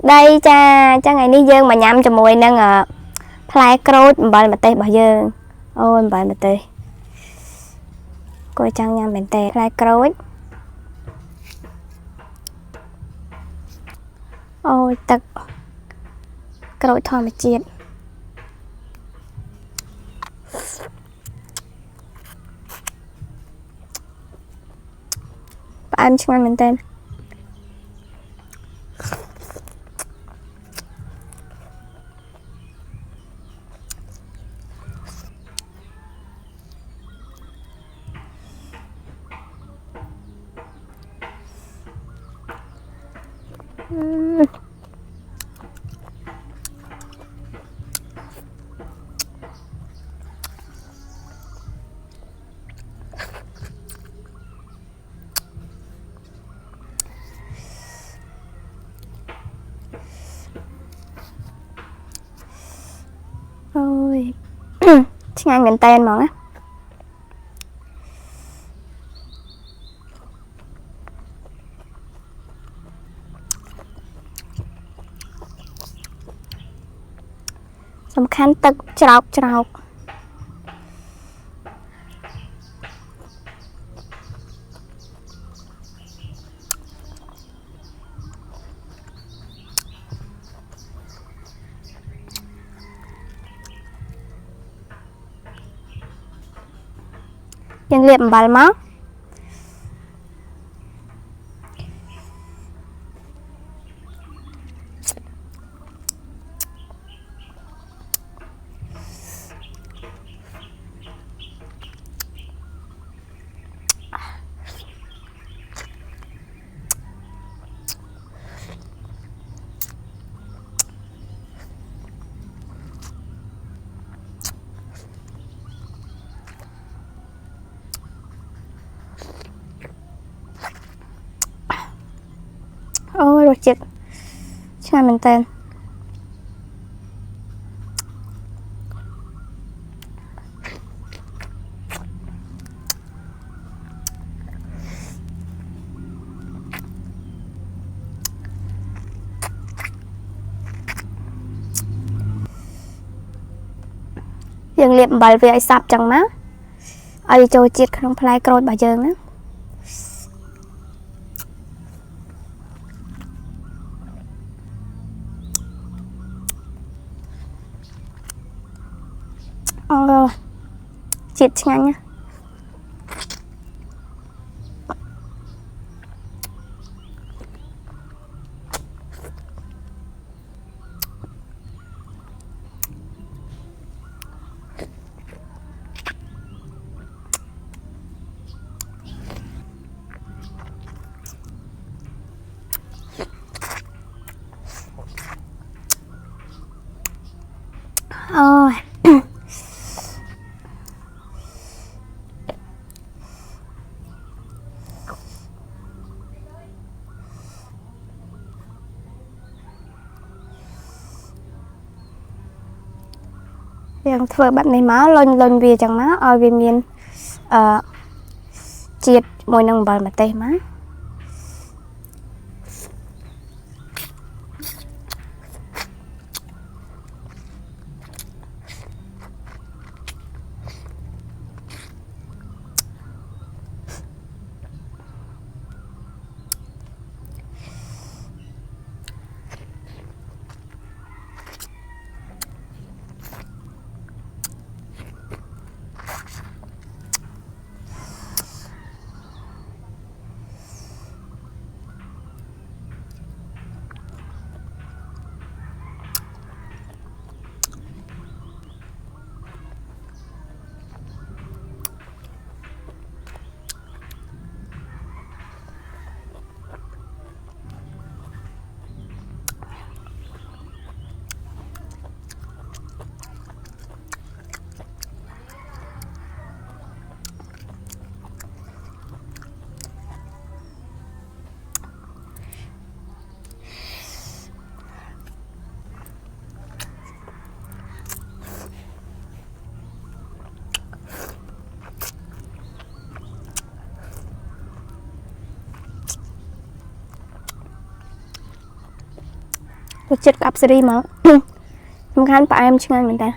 đây cha ngày đi dương mà nhắm cho mùi nâng play crốt bởi mà tê bỏ dương ôi bởi mà tê coi chăng nhắm mình tê play crốt ôi tật crốt thôi mà chiết bạn chung mình tên ôi chứ ăn mình tên mà áสำคัญตึกจรอกจรอกยังเรียบบัลมั้งโอ้ยรสจิตใช่มันเต้นยังเรียบบัลไปไอ้สับจังมะไอ้โจจิตขนมพลายกรดบ่เยิงนะจิตงั้นเนี่ยโอ้ยยังเธอแบบในม้าลนเวียจังม้าเอาเวียนเมียนเจียดมวยนังบอลมาเตะม้า รสชาติกับซีรีส์มั้งสำคัญปลาเอ็มช่างเหมือนกัน